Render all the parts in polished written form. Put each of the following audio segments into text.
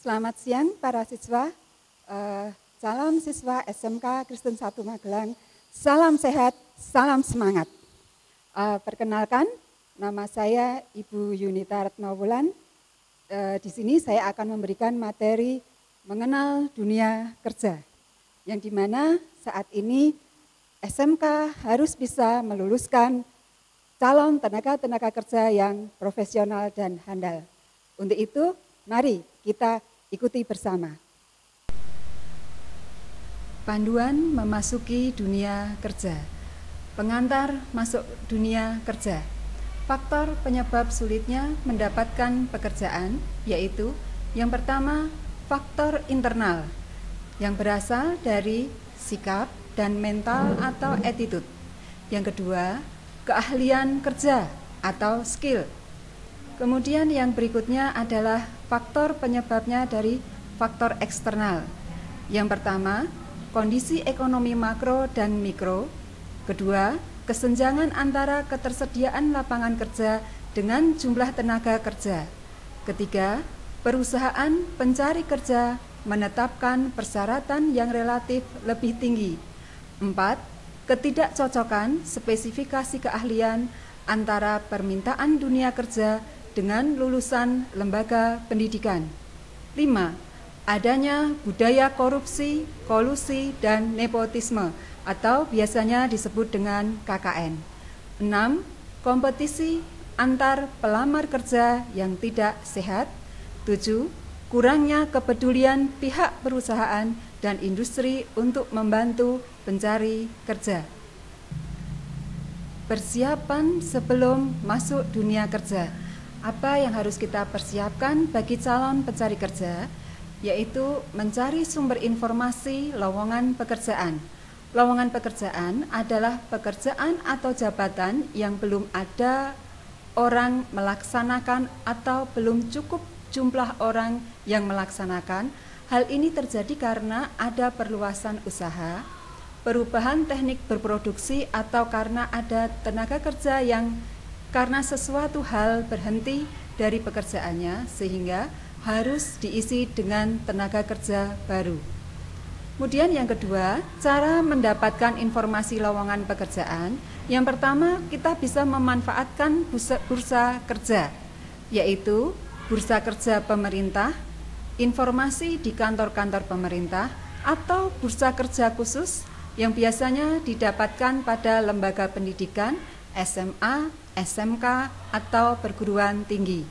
Selamat siang para siswa, calon siswa SMK Kristen 1 Magelang. Salam sehat, salam semangat. Perkenalkan, nama saya Ibu Yunita Retnowulan. Di sini saya akan memberikan materi mengenal dunia kerja, yang dimana saat ini SMK harus bisa meluluskan calon tenaga kerja yang profesional dan handal. Untuk itu, mari kita ikuti bersama. Panduan memasuki dunia kerja. Pengantar masuk dunia kerja. Faktor penyebab sulitnya mendapatkan pekerjaan yaitu yang pertama, faktor internal yang berasal dari sikap dan mental atau attitude. Yang kedua, keahlian kerja atau skill. Kemudian yang berikutnya adalah faktor penyebabnya dari faktor eksternal. Yang pertama, kondisi ekonomi makro dan mikro. Kedua, kesenjangan antara ketersediaan lapangan kerja dengan jumlah tenaga kerja. Ketiga, perusahaan pencari kerja menetapkan persyaratan yang relatif lebih tinggi. 4. Ketidakcocokan spesifikasi keahlian antara permintaan dunia kerja dengan lulusan lembaga pendidikan. 5. Adanya budaya korupsi, kolusi, dan nepotisme atau biasanya disebut dengan KKN. 6. Kompetisi antar pelamar kerja yang tidak sehat. 7. Kurangnya kepedulian pihak perusahaan dan industri untuk membantu pencari kerja. Persiapan sebelum masuk dunia kerja. Apa yang harus kita persiapkan bagi calon pencari kerja? Yaitu mencari sumber informasi lowongan pekerjaan. Lowongan pekerjaan adalah pekerjaan atau jabatan yang belum ada orang melaksanakan atau belum cukup jumlah orang yang melaksanakan. Hal ini terjadi karena ada perluasan usaha, perubahan teknik berproduksi, atau karena ada tenaga kerja yang karena sesuatu hal berhenti dari pekerjaannya sehingga harus diisi dengan tenaga kerja baru. Kemudian yang kedua, cara mendapatkan informasi lowongan pekerjaan. Yang pertama, kita bisa memanfaatkan bursa kerja, yaitu bursa kerja pemerintah, informasi di kantor-kantor pemerintah, atau bursa kerja khusus yang biasanya didapatkan pada lembaga pendidikan, SMA, SMK, atau perguruan tinggi.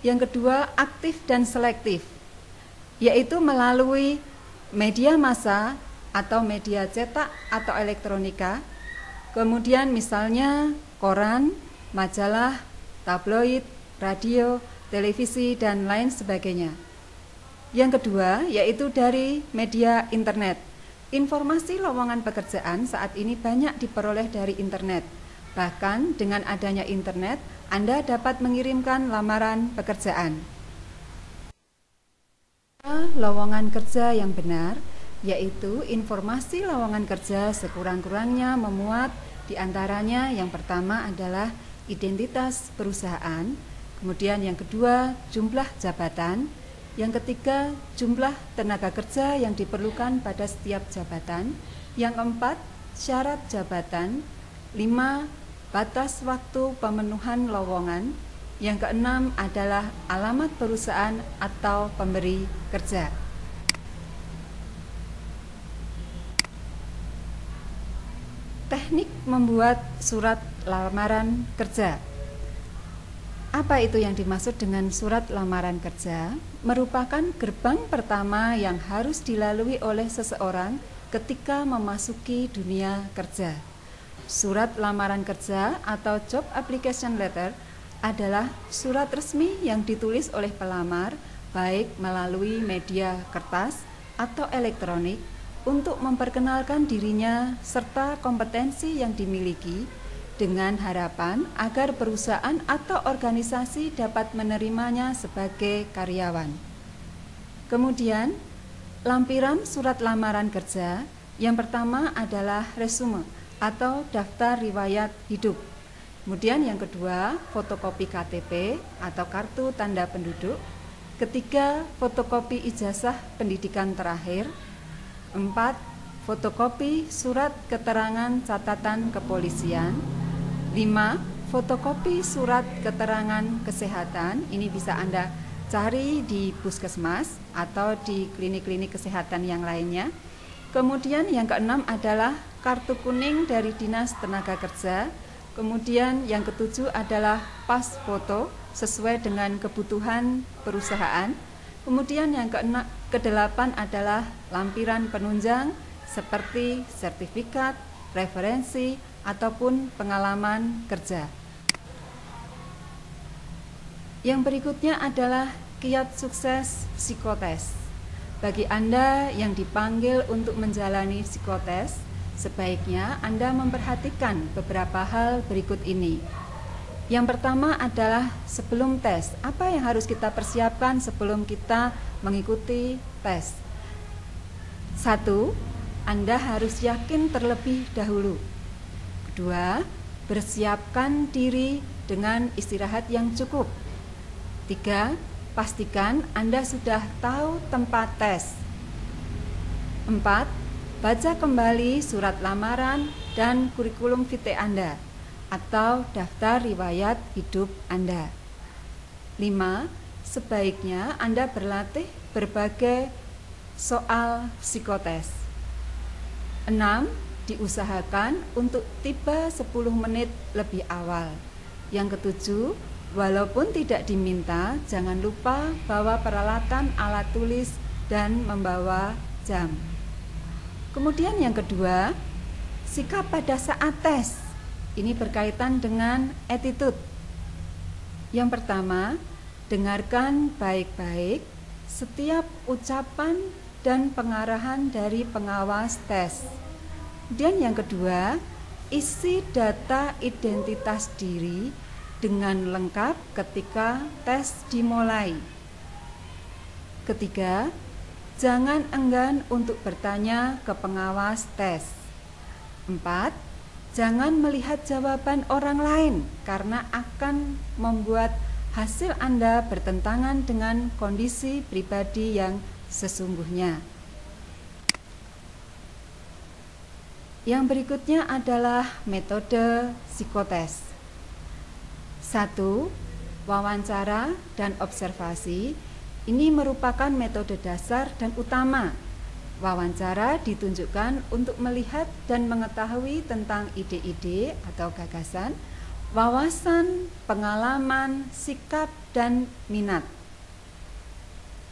Yang kedua, aktif dan selektif, yaitu melalui media massa atau media cetak atau elektronika, kemudian misalnya koran, majalah, tabloid, radio, televisi, dan lain sebagainya. Yang kedua, yaitu dari media internet. Informasi lowongan pekerjaan saat ini banyak diperoleh dari internet. Bahkan dengan adanya internet, Anda dapat mengirimkan lamaran pekerjaan. Lowongan kerja yang benar, yaitu informasi lowongan kerja sekurang-kurangnya memuat diantaranya yang pertama adalah identitas perusahaan, kemudian yang kedua jumlah jabatan, yang ketiga jumlah tenaga kerja yang diperlukan pada setiap jabatan, yang keempat syarat jabatan, 5. Batas waktu pemenuhan lowongan. Yang keenam adalah alamat perusahaan atau pemberi kerja. Teknik membuat surat lamaran kerja. Apa itu yang dimaksud dengan surat lamaran kerja? Merupakan gerbang pertama yang harus dilalui oleh seseorang ketika memasuki dunia kerja. Surat lamaran kerja atau job application letter adalah surat resmi yang ditulis oleh pelamar baik melalui media kertas atau elektronik untuk memperkenalkan dirinya serta kompetensi yang dimiliki dengan harapan agar perusahaan atau organisasi dapat menerimanya sebagai karyawan. Kemudian, lampiran surat lamaran kerja yang pertama adalah resume atau daftar riwayat hidup. Kemudian yang kedua, fotokopi KTP atau kartu tanda penduduk. Ketiga, fotokopi ijazah pendidikan terakhir. 4. Fotokopi surat keterangan catatan kepolisian. 5. Fotokopi surat keterangan kesehatan. Ini bisa Anda cari di puskesmas atau di klinik-klinik kesehatan yang lainnya. Kemudian yang keenam adalah kartu kuning dari Dinas Tenaga Kerja. Kemudian yang ketujuh adalah pas foto sesuai dengan kebutuhan perusahaan. Kemudian yang kedelapan adalah lampiran penunjang seperti sertifikat, referensi, ataupun pengalaman kerja. Yang berikutnya adalah kiat sukses psikotes. Bagi Anda yang dipanggil untuk menjalani psikotes, sebaiknya Anda memperhatikan beberapa hal berikut ini. Yang pertama adalah sebelum tes. Apa yang harus kita persiapkan sebelum kita mengikuti tes? 1. Anda harus yakin terlebih dahulu. Kedua, bersiapkan diri dengan istirahat yang cukup. 3. Pastikan Anda sudah tahu tempat tes. 4. Baca kembali surat lamaran dan kurikulum vitae Anda atau daftar riwayat hidup Anda. 5. Sebaiknya Anda berlatih berbagai soal psikotes. 6. Diusahakan untuk tiba 10 menit lebih awal. Yang ketujuh, walaupun tidak diminta, jangan lupa bawa peralatan alat tulis dan membawa jam. Kemudian yang kedua, sikap pada saat tes. Ini berkaitan dengan attitude. Yang pertama, dengarkan baik-baik setiap ucapan dan pengarahan dari pengawas tes. Dan yang kedua, isi data identitas diri dengan lengkap ketika tes dimulai. Ketiga, jangan enggan untuk bertanya ke pengawas tes. 4. Jangan melihat jawaban orang lain karena akan membuat hasil Anda bertentangan dengan kondisi pribadi yang sesungguhnya. Yang berikutnya adalah metode psikotes. 1. Wawancara dan observasi. Ini merupakan metode dasar dan utama. Wawancara ditunjukkan untuk melihat dan mengetahui tentang ide-ide atau gagasan, wawasan, pengalaman, sikap, dan minat.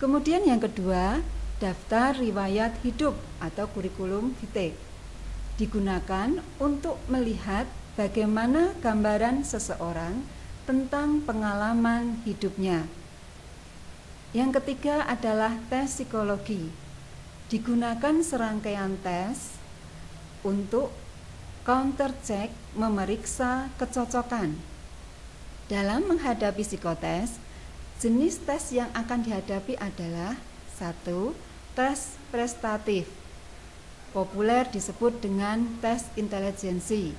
Kemudian yang kedua, daftar riwayat hidup atau kurikulum vitae. Digunakan untuk melihat bagaimana gambaran seseorang tentang pengalaman hidupnya. Yang ketiga adalah tes psikologi. Digunakan serangkaian tes untuk counter check, memeriksa kecocokan. Dalam menghadapi psikotes, jenis tes yang akan dihadapi adalah 1. Tes prestatif. Populer disebut dengan tes intelijensi.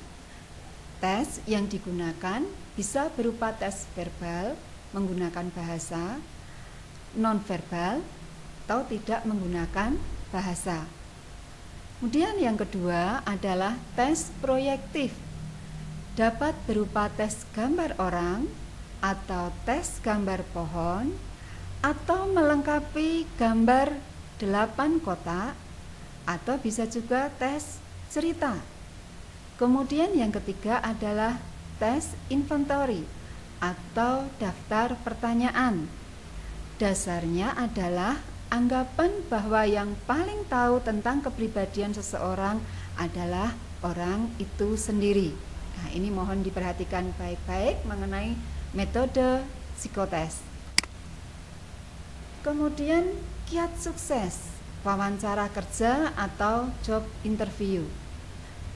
Tes yang digunakan bisa berupa tes verbal menggunakan bahasa, non-verbal atau tidak menggunakan bahasa. Kemudian yang kedua adalah tes proyektif. Dapat berupa tes gambar orang atau tes gambar pohon atau melengkapi gambar 8 kotak atau bisa juga tes cerita. Kemudian yang ketiga adalah tes inventory atau daftar pertanyaan. Dasarnya adalah anggapan bahwa yang paling tahu tentang kepribadian seseorang adalah orang itu sendiri. Nah, ini mohon diperhatikan baik-baik mengenai metode psikotes. Kemudian kiat sukses, wawancara kerja atau job interview.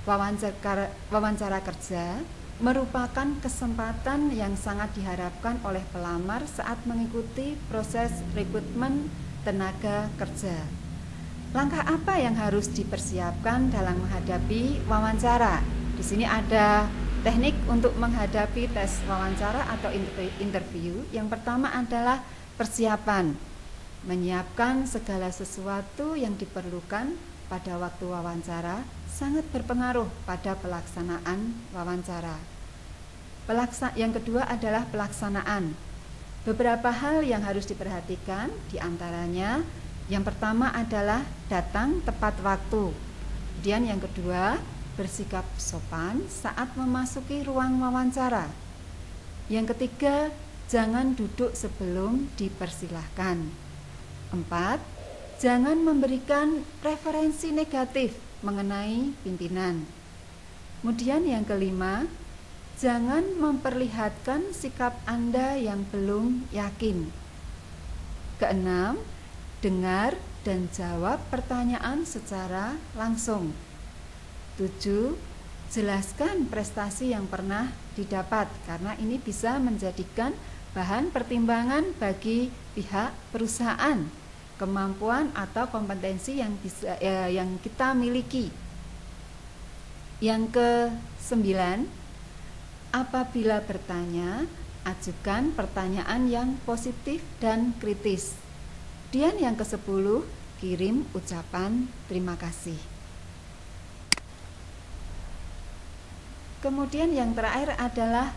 Wawancara kerja merupakan kesempatan yang sangat diharapkan oleh pelamar saat mengikuti proses rekrutmen tenaga kerja. Langkah apa yang harus dipersiapkan dalam menghadapi wawancara? Di sini ada teknik untuk menghadapi tes wawancara atau interview. Yang pertama adalah persiapan, menyiapkan segala sesuatu yang diperlukan pada waktu wawancara sangat berpengaruh pada pelaksanaan wawancara. Yang kedua adalah pelaksanaan. Beberapa hal yang harus diperhatikan, diantaranya yang pertama adalah datang tepat waktu. Kemudian yang kedua, bersikap sopan saat memasuki ruang wawancara. Yang ketiga, jangan duduk sebelum dipersilahkan. 4. Jangan memberikan referensi negatif mengenai pimpinan. Kemudian yang kelima, jangan memperlihatkan sikap Anda yang belum yakin. Keenam, dengar dan jawab pertanyaan secara langsung. 7. Jelaskan prestasi yang pernah didapat, karena ini bisa menjadikan bahan pertimbangan bagi pihak perusahaan, kemampuan atau kompetensi yang kita miliki. Yang ke-9, apabila bertanya, ajukan pertanyaan yang positif dan kritis. Kemudian yang ke-10, kirim ucapan terima kasih. Kemudian yang terakhir adalah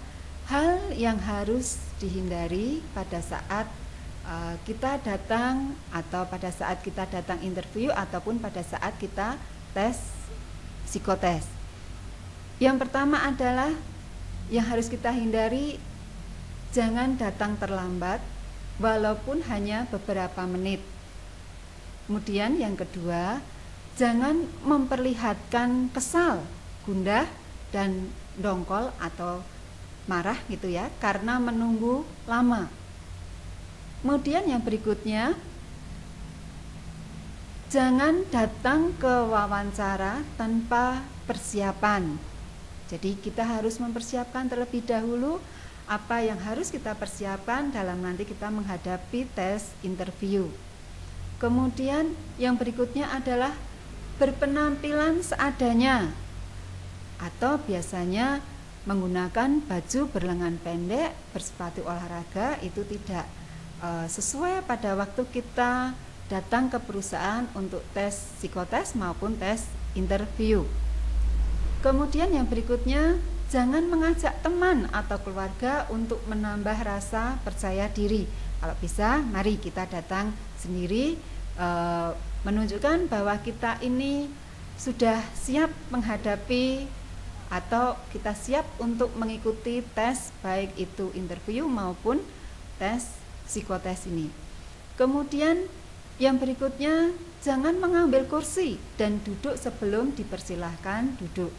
hal yang harus dihindari pada saat kita datang, atau pada saat kita datang interview, ataupun pada saat kita tes psikotes. Yang pertama adalah yang harus kita hindari, jangan datang terlambat walaupun hanya beberapa menit. Kemudian yang kedua, jangan memperlihatkan kesal, gundah, dan dongkol atau marah gitu ya, karena menunggu lama. Kemudian yang berikutnya, jangan datang ke wawancara tanpa persiapan. Jadi kita harus mempersiapkan terlebih dahulu apa yang harus kita persiapkan dalam nanti kita menghadapi tes interview. Kemudian yang berikutnya adalah berpenampilan seadanya, atau biasanya menggunakan baju berlengan pendek, bersepatu olahraga, itu tidak sesuai pada waktu kita datang ke perusahaan untuk tes psikotes maupun tes interview. Kemudian yang berikutnya, jangan mengajak teman atau keluarga untuk menambah rasa percaya diri. Kalau bisa, mari kita datang sendiri, menunjukkan bahwa kita ini sudah siap menghadapi atau kita siap untuk mengikuti tes, baik itu interview maupun tes psikotes ini. Kemudian yang berikutnya, jangan mengambil kursi dan duduk sebelum dipersilahkan duduk.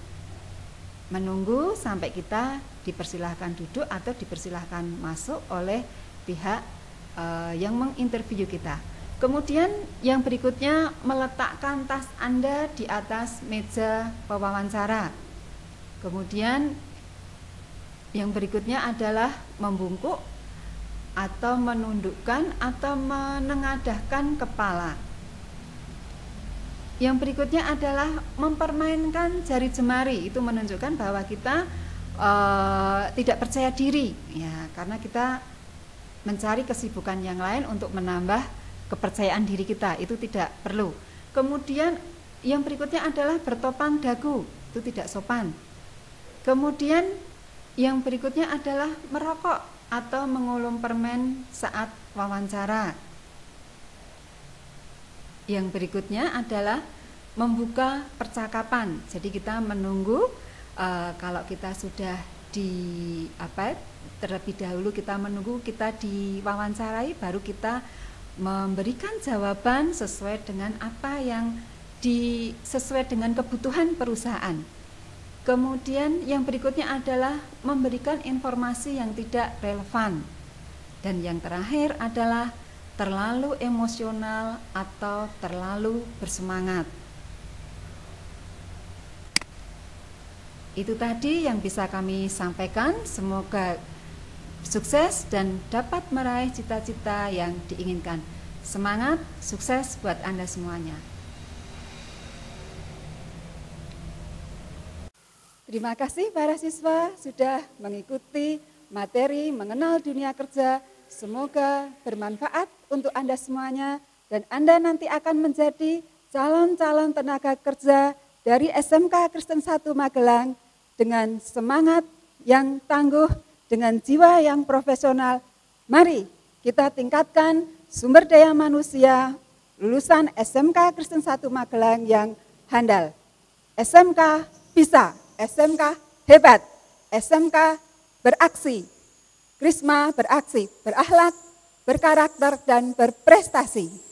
Menunggu sampai kita dipersilahkan duduk atau dipersilahkan masuk oleh pihak yang menginterview kita. Kemudian yang berikutnya, meletakkan tas Anda di atas meja pewawancara. Kemudian yang berikutnya adalah membungkuk atau menundukkan atau menengadahkan kepala. Yang berikutnya adalah mempermainkan jari jemari, itu menunjukkan bahwa kita tidak percaya diri, ya, karena kita mencari kesibukan yang lain untuk menambah kepercayaan diri kita, itu tidak perlu. Kemudian yang berikutnya adalah bertopang dagu, itu tidak sopan. Kemudian yang berikutnya adalah merokok atau mengulum permen saat wawancara. Yang berikutnya adalah membuka percakapan. Jadi kita menunggu kalau kita sudah terlebih dahulu kita menunggu kita diwawancarai, baru kita memberikan jawaban sesuai dengan apa yang sesuai dengan kebutuhan perusahaan. Kemudian yang berikutnya adalah memberikan informasi yang tidak relevan. Dan yang terakhir adalah terlalu emosional atau terlalu bersemangat. Itu tadi yang bisa kami sampaikan. Semoga sukses dan dapat meraih cita-cita yang diinginkan. Semangat, sukses buat Anda semuanya. Terima kasih para siswa sudah mengikuti materi mengenal dunia kerja Semoga bermanfaat untuk Anda semuanya dan Anda nanti akan menjadi calon-calon tenaga kerja dari SMK Kristen 1 Magelang dengan semangat yang tangguh, dengan jiwa yang profesional. Mari kita tingkatkan sumber daya manusia lulusan SMK Kristen 1 Magelang yang handal. SMK bisa, SMK hebat, SMK beraksi, Krisma beraksi, berakhlak, berkarakter, dan berprestasi.